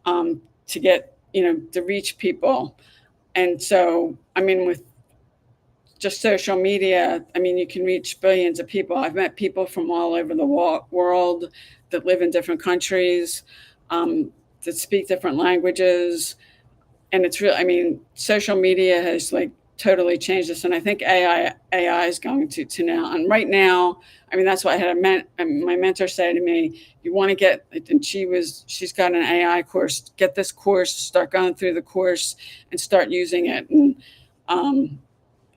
to get, to reach people. And so, I mean, with just social media, I mean, you can reach billions of people. I've met people from all over the world that live in different countries, that speak different languages. And it's real. I mean, social media has like totally changed this. And I think AI is going to now. And right now, I mean, that's what my mentor say to me, you want to get, and she's got an AI course, get this course, start going through the course and start using it. And um,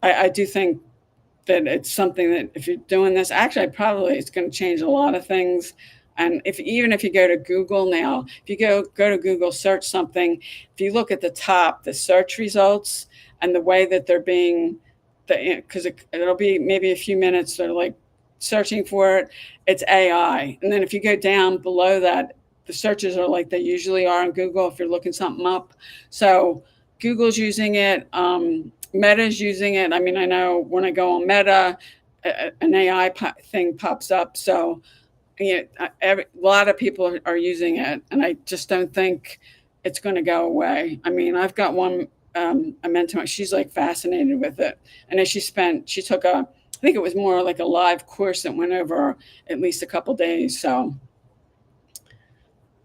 I do think that it's something that if you're doing this, actually, probably it's going to change a lot of things. And even if you go to Google now, if you go to Google, search something, if you look at the top, the search results and the way that they're being, because it'll be maybe a few minutes, they're like searching for it, it's AI. And then if you go down below that, the searches are like they usually are on Google if you're looking something up. So Google's using it. Meta's using it. I mean, I know when I go on Meta, an AI thing pops up. So, a lot of people are using it, and I just don't think it's going to go away. I mean, I've got a mentor. She's like fascinated with it, and as she took I think it was more like a live course that went over at least a couple days. So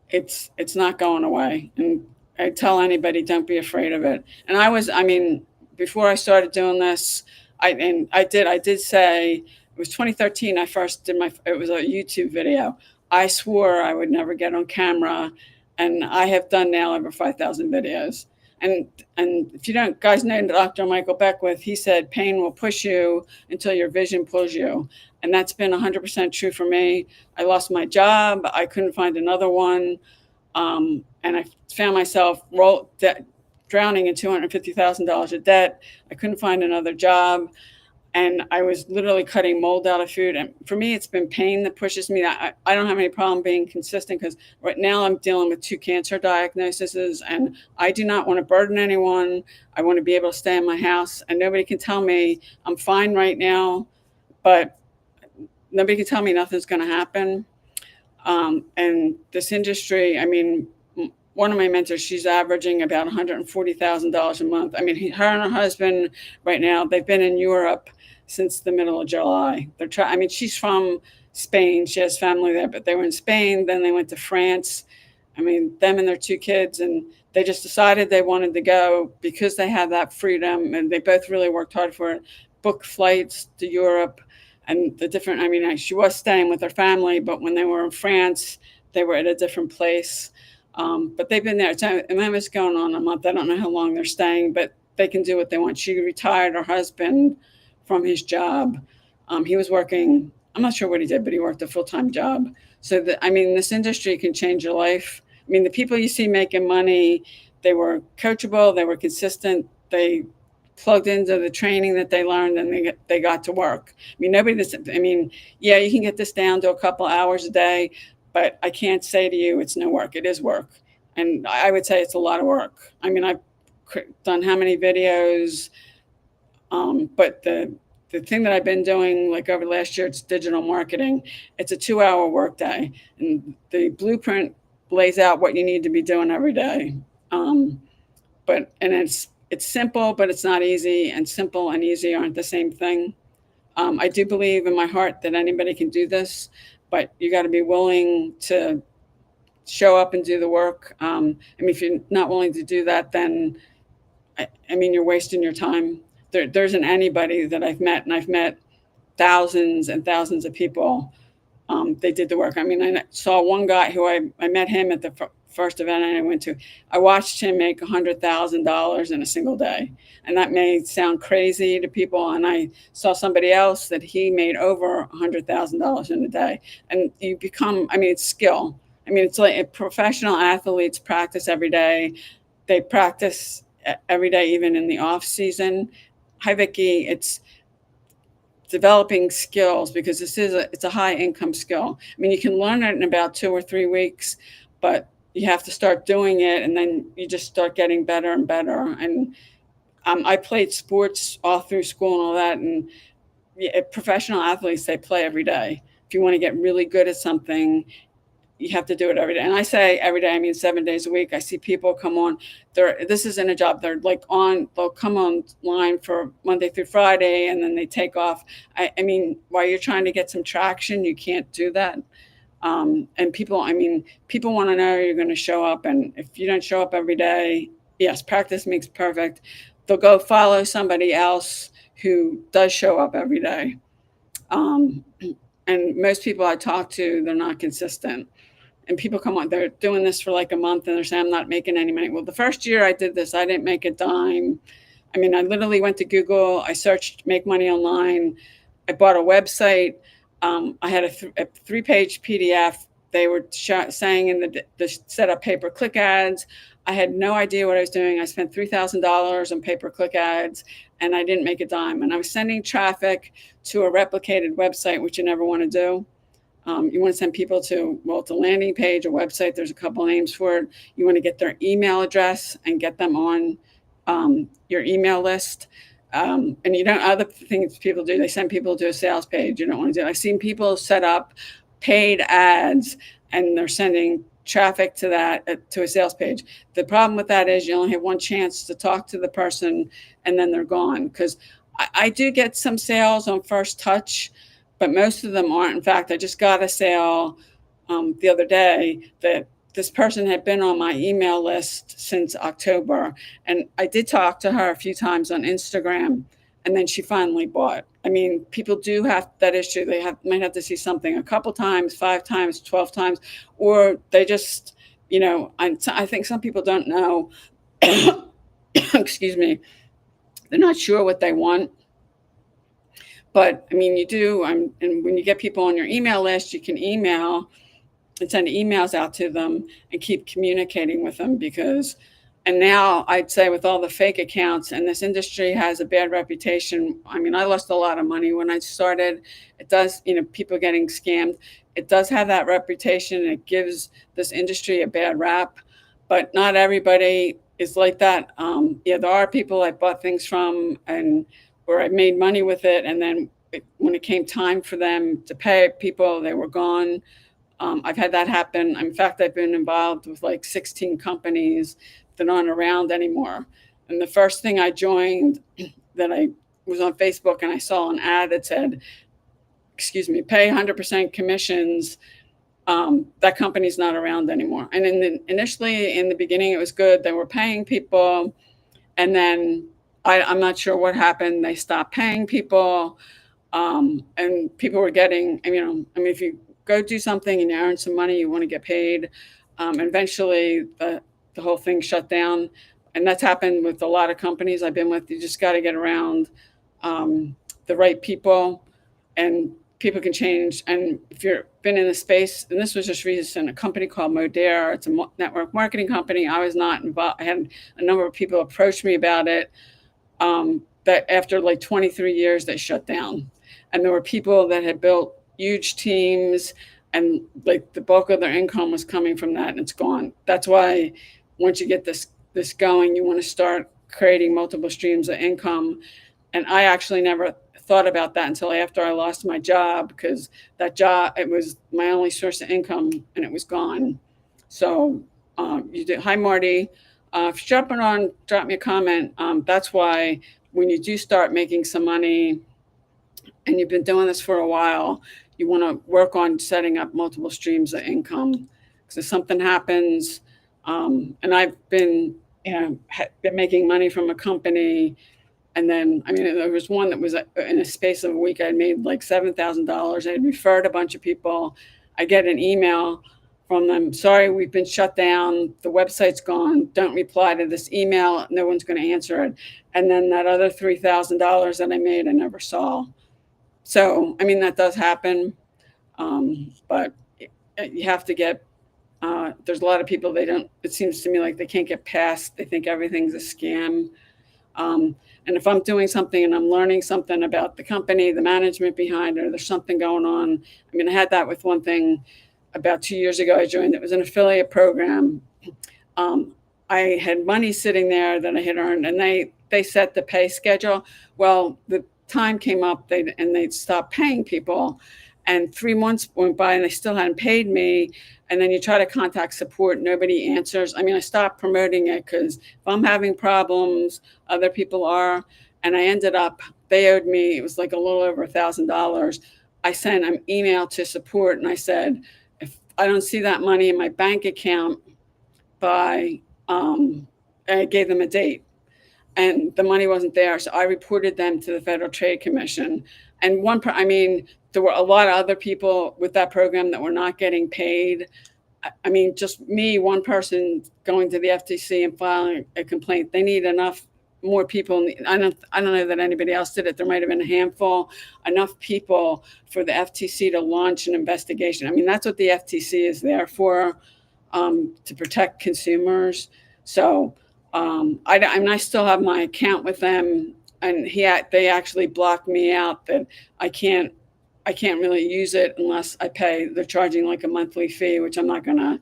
it's not going away. And I tell anybody, don't be afraid of it. And I mean, before I started doing this, I did say it was 2013. I first did it was a YouTube video. I swore I would never get on camera, and I have done now over 5,000 videos. And if you don't guys know Dr. Michael Beckwith, he said pain will push you until your vision pulls you. And that's been 100% true for me. I lost my job. I couldn't find another one. And I found myself drowning in $250,000 of debt. I couldn't find another job. And I was literally cutting mold out of food. And for me, it's been pain that pushes me. I don't have any problem being consistent because right now I'm dealing with 2 cancer diagnoses, and I do not want to burden anyone. I want to be able to stay in my house, and nobody can tell me I'm fine right now, but nobody can tell me nothing's going to happen. And this industry, I mean, one of my mentors, she's averaging about $140,000 a month. I mean, her and her husband right now, they've been in Europe since the middle of July. I mean, she's from Spain. She has family there, but they were in Spain. Then they went to France. I mean, them and their 2 kids, and they just decided they wanted to go because they have that freedom, and they both really worked hard for it. Booked flights to Europe, and I mean, she was staying with her family, but when they were in France, they were at a different place. But they've been there. And that was going on a month. I don't know how long they're staying, but they can do what they want. She retired her husband from his job. He was working, I'm not sure what he did, but he worked a full-time job. So I mean, this industry can change your life. I mean, the people you see making money, they were coachable, they were consistent, they plugged into the training that they learned, and they got to work. I mean, yeah, you can get this down to a couple hours a day, but I can't say to you it's no work. It is work. And I would say it's a lot of work. I mean, I've done how many videos, but the thing that I've been doing like over the last year, it's digital marketing. It's a 2-hour workday, and the blueprint lays out what you need to be doing every day. And it's simple, but it's not easy, and simple and easy aren't the same thing. I do believe in my heart that anybody can do this, but you got to be willing to show up and do the work. I mean, if you're not willing to do that, then I mean, you're wasting your time. There isn't anybody that I've met, and I've met thousands and thousands of people. They did the work. I mean, I saw one guy who I met him at the first event I went to. I watched him make $100,000 in a single day. And that may sound crazy to people. And I saw somebody else that he made over $100,000 in a day. And you become, I mean, it's skill. I mean, it's like professional athletes practice every day. They practice every day, even in the off season. Hi, Vicky. It's developing skills because it's a high income skill. I mean, you can learn it in about 2 or 3 weeks, but you have to start doing it, and then you just start getting better and better. And I played sports all through school and all that, and professional athletes, they play every day. If you want to get really good at something, you have to do it every day. And I say every day, I mean 7 days a week. I see people come on. This isn't a job. They'll come online for Monday through Friday, and then they take off. I mean, while you're trying to get some traction, you can't do that. And people, I mean, people want to know you're going to show up. And if you don't show up every day, yes, practice makes perfect. They'll go follow somebody else who does show up every day. Um, and most people I talk to, they're not consistent. And people come on, they're doing this for like a month and they're saying, I'm not making any money. Well, the first year I did this, I didn't make a dime. I mean, I literally went to Google, I searched make money online. I bought a website. I had a 3-page PDF. They were saying in the set up pay-per-click ads. I had no idea what I was doing. I spent $3,000 on pay-per-click ads, and I didn't make a dime. And I was sending traffic to a replicated website, which you never want to do. You want to send people to, well, it's a landing page, a website. There's a couple of names for it. You want to get their email address and get them on your email list. And you don't, other things people do, they send people to a sales page. You don't want to do it. I've seen people set up paid ads and they're sending traffic to that, to a sales page. The problem with that is you only have one chance to talk to the person and then they're gone. Because I do get some sales on first touch, but most of them aren't. In fact, I just got a sale the other day that this person had been on my email list since October. And I did talk to her a few times on Instagram, and then she finally bought. I mean, people do have that issue. They might have to see something a couple times, 5 times, 12 times, or they just, I think some people don't know, excuse me, they're not sure what they want. But I mean, you do, and when you get people on your email list, you can email and send emails out to them and keep communicating with them and now I'd say with all the fake accounts, and this industry has a bad reputation. I mean, I lost a lot of money when I started. It does, people getting scammed. It does have that reputation, and it gives this industry a bad rap, but not everybody is like that. Yeah, there are people I bought things from and where I made money with it. And then when it came time for them to pay people, they were gone. I've had that happen. In fact, I've been involved with like 16 companies that aren't around anymore. And the first thing I joined that I was on Facebook and I saw an ad that said, pay 100% commissions. That company's not around anymore. And initially in the beginning, it was good. They were paying people. And then I'm not sure what happened. They stopped paying people. And people were getting, if you go do something and you earn some money, you want to get paid. And eventually the whole thing shut down. And that's happened with a lot of companies I've been with. You just got to get around the right people, and people can change. And if you've been in the space, and this was just recent, a company called Modere, it's a network marketing company. I was not involved. I had a number of people approach me about it. That after like 23 years, they shut down. And there were people that had built huge teams, and like the bulk of their income was coming from that, and it's gone. That's why once you get this going, you want to start creating multiple streams of income. And I actually never thought about that until after I lost my job, because that job, it was my only source of income, and it was gone. So you did. Hi, Marty. If you're jumping on, drop me a comment. That's why when you do start making some money, and you've been doing this for a while, you want to work on setting up multiple streams of income. Because if something happens, and I've been, been making money from a company, and then, I mean, there was one that was in a space of a week, I made like $7,000. I had referred a bunch of people. I get an email from them. Sorry, we've been shut down. The website's gone. Don't reply to this email. No one's going to answer it. And then that other $3,000 that I made, I never saw. So, I mean, that does happen. But you have to get, there's a lot of people, it seems to me like they can't get past, they think everything's a scam. And if I'm doing something and I'm learning something about the company, the management behind it, or there's something going on. I mean, I had that with one thing about 2 years ago. I joined, it was an affiliate program. Um, I had money sitting there that I had earned, and they set the pay schedule. Well, the time came up, they'd stopped paying people, and 3 months went by and they still hadn't paid me. And then you try to contact support, nobody answers. I mean, I stopped promoting it because if I'm having problems, other people are. And I ended up, they owed me, it was like a little over $1,000. I sent an email to support and I said, if I don't see that money in my bank account by, I gave them a date, and the money wasn't there. So I reported them to the Federal Trade Commission. And I mean, there were a lot of other people with that program that were not getting paid. I mean, just me, one person going to the FTC and filing a complaint. They need enough more people. I don't know that anybody else did it. There might have been a handful, enough people for the FTC to launch an investigation. I mean, that's what the FTC is there for, to protect consumers. So I mean, I still have my account with them, and they actually blocked me out that I can't really use it unless I pay. They're charging like a monthly fee, which I'm not gonna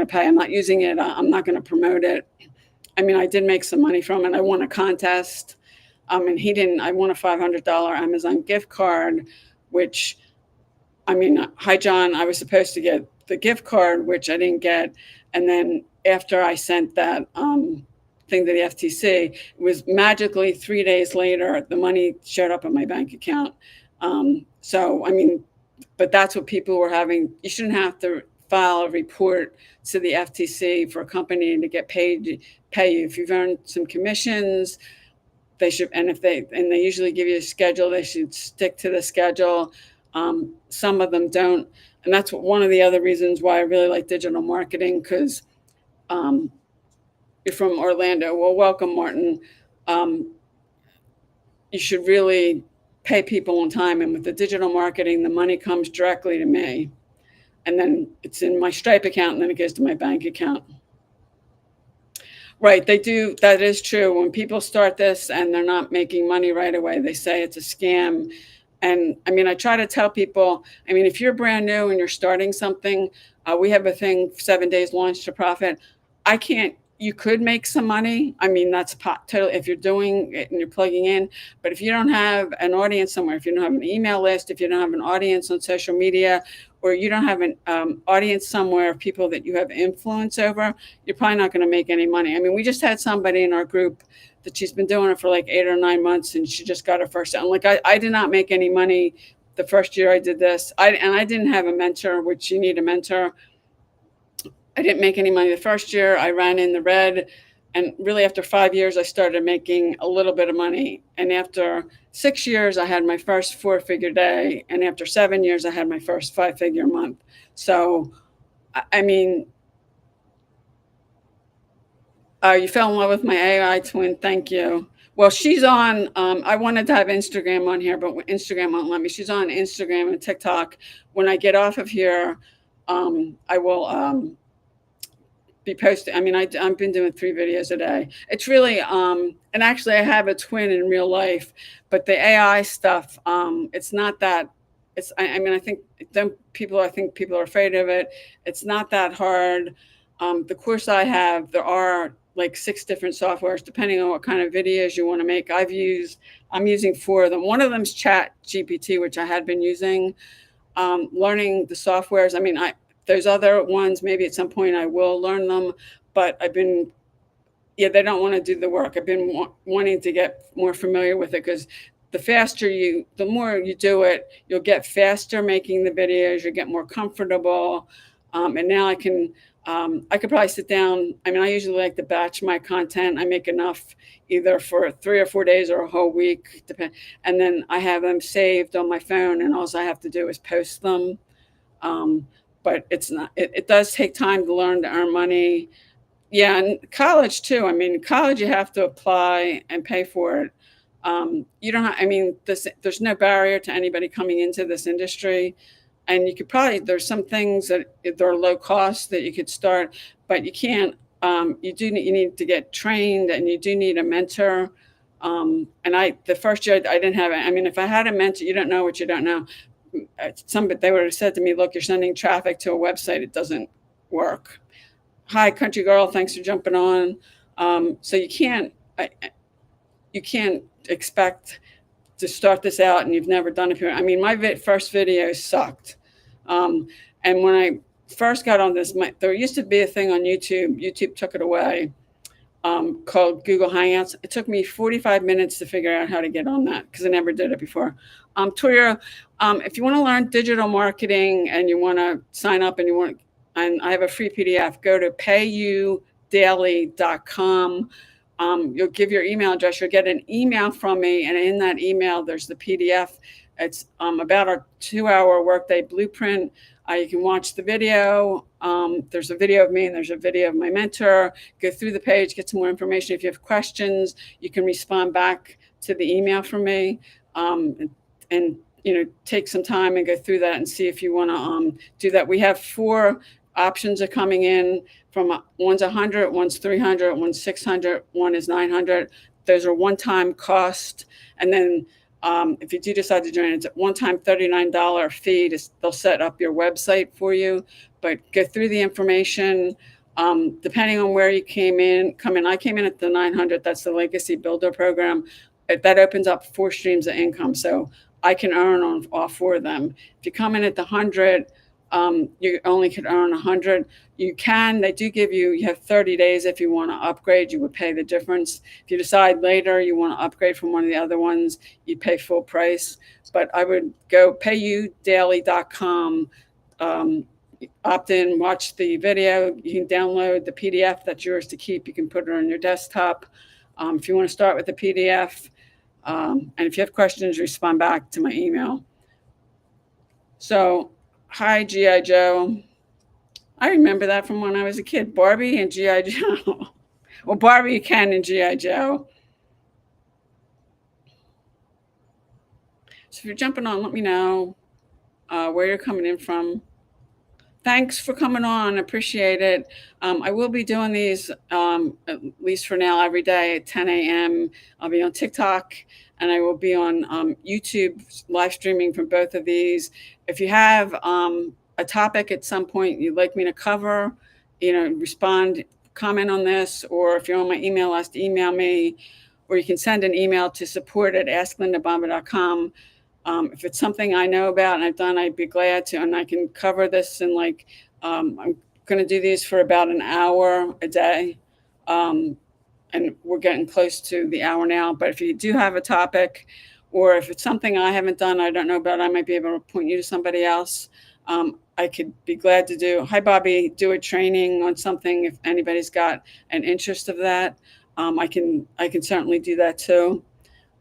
pay. I'm not using it. I'm not gonna promote it. I mean, I did make some money from it. I won a contest, and he didn't. I won a $500 Amazon gift card, which, I mean, hi John, I was supposed to get the gift card, which I didn't get, and then after I sent that thing to the FTC, it was magically 3 days later the money showed up in my bank account. So I mean, but that's what people were having. You shouldn't have to file a report to the FTC for a company to get pay you. If you've earned some commissions, they should, and they usually give you a schedule, they should stick to the schedule. Some of them don't, and that's one of the other reasons why I really like digital marketing, because you're from Orlando. Well, welcome, Martin. Um, you should really pay people on time, and with the digital marketing, the money comes directly to me, and then it's in my Stripe account, and then it goes to my bank account. Right, they do. That is true. When people start this and they're not making money right away, they say it's a scam. And I mean, I try to tell people, I mean, if you're brand new and you're starting something, we have a thing, 7 days launch to profit. I can't, you could make some money. I mean, that's totally, if you're doing it and you're plugging in. But if you don't have an audience somewhere, if you don't have an email list, if you don't have an audience on social media, or you don't have an audience somewhere of people that you have influence over, you're probably not going to make any money. I mean, we just had somebody in our group that she's been doing it for like 8 or 9 months, and she just got her first. And like, I did not make any money the first year I did this. And I didn't have a mentor, which you need a mentor. I didn't make any money the first year. I ran in the red. And really, after 5 years, I started making a little bit of money. And after 6 years, I had my first 4-figure day. And after 7 years, I had my first 5-figure month. So, I mean, you fell in love with my AI twin. Thank you. Well, she's on, I wanted to have Instagram on here, but Instagram won't let me. She's on Instagram and TikTok. When I get off of here, I will be posting. I mean, I've been doing 3 videos a day. It's really, and actually I have a twin in real life, but the AI stuff, it's not that, I mean, I think people are afraid of it. It's not that hard. The course I have, there are like 6 different softwares, depending on what kind of videos you want to make. I'm using 4 of them. One of them is Chat GPT, which I had been using, learning the softwares. I mean, there's other ones, maybe at some point I will learn them, but they don't want to do the work. I've been wanting to get more familiar with it, because the more you do it, you'll get faster making the videos, you'll get more comfortable. And now I could probably sit down. I mean, I usually like to batch my content. I make enough either for 3 or 4 days or a whole week, and then I have them saved on my phone, and all I have to do is post them. Um, but it does take time to learn to earn money. Yeah, and college too. I mean, college you have to apply and pay for it. You don't. I mean, there's no barrier to anybody coming into this industry, and you could probably there's some things that they're low cost that you could start, but you can't. You need to get trained, and you do need a mentor. And the first year I didn't have it. I mean, if I had a mentor, you don't know what you don't know. They would have said to me, "Look, you're sending traffic to a website. It doesn't work." Hi, country girl. Thanks for jumping on. So you can't expect to start this out and you've never done it. I mean, my first video sucked. And when I first got on this, there used to be a thing on YouTube. YouTube took it away, called Google Hangouts. It took me 45 minutes to figure out how to get on that because I never did it before. Toria, if you want to learn digital marketing and you want to sign up and I have a free PDF, go to payudaily.com. You'll give your email address. You'll get an email from me, and in that email, there's the PDF. It's about a 2-hour workday blueprint. You can watch the video. There's a video of me, and there's a video of my mentor. Go through the page, get some more information. If you have questions, you can respond back to the email from me, and take some time and go through that and see if you want to do that. We have 4 options are coming in from one's 100, one's 300, one's 600, one is 900. Those are one-time cost. And then if you do decide to join, it's a one-time $39 fee. They'll set up your website for you, but go through the information. Depending on where you come in. I came in at the 900. That's the Legacy Builder program. That opens up 4 streams of income. So I can earn on all 4 of them. If you come in at the 100, you only could earn 100. They do give you have 30 days. If you want to upgrade, you would pay the difference. If you decide later you want to upgrade from one of the other ones, you pay full price. But I would go payudaily.com, opt in, watch the video. You can download the PDF. That's yours to keep. You can put it on your desktop. If you want to start with the PDF, and if you have questions, respond back to my email. So, hi, G.I. Joe. I remember that from when I was a kid. Barbie and G.I. Joe. Well, Barbie, Ken, and G.I. Joe. So if you're jumping on, let me know where you're coming in from. Thanks for coming on. Appreciate it. I will be doing these, at least for now, every day at 10 a.m. I'll be on TikTok, and I will be on YouTube live streaming from both of these. If you have a topic at some point you'd like me to cover, comment on this, or if you're on my email list, email me, or you can send an email to support@asklindabomba.com. If it's something I know about and I've done, I'd be glad to, and I can cover this in I'm going to do these for about an hour a day. And we're getting close to the hour now. But if you do have a topic, or if it's something I haven't done, I don't know about, I might be able to point you to somebody else. I could be glad to do. Hi, Bobby, do a training on something if anybody's got an interest of that. I can certainly do that too.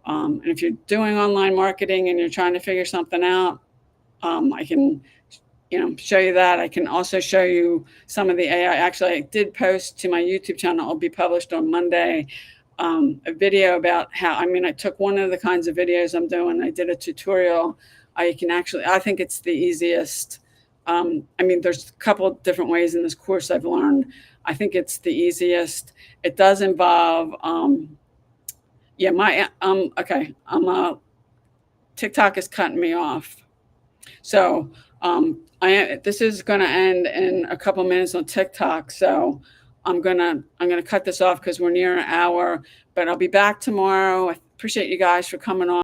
And if you're doing online marketing and you're trying to figure something out, I can, show you that. I can also show you some of the AI. Actually, I did post to my YouTube channel. It'll be published on Monday. A video about I took one of the kinds of videos I'm doing. I did a tutorial. I think it's the easiest. There's a couple of different ways in this course I've learned. I think it's the easiest. It does involve, TikTok is cutting me off. So this is going to end in a couple minutes on TikTok. So I'm gonna cut this off because we're near an hour. But I'll be back tomorrow. I appreciate you guys for coming on.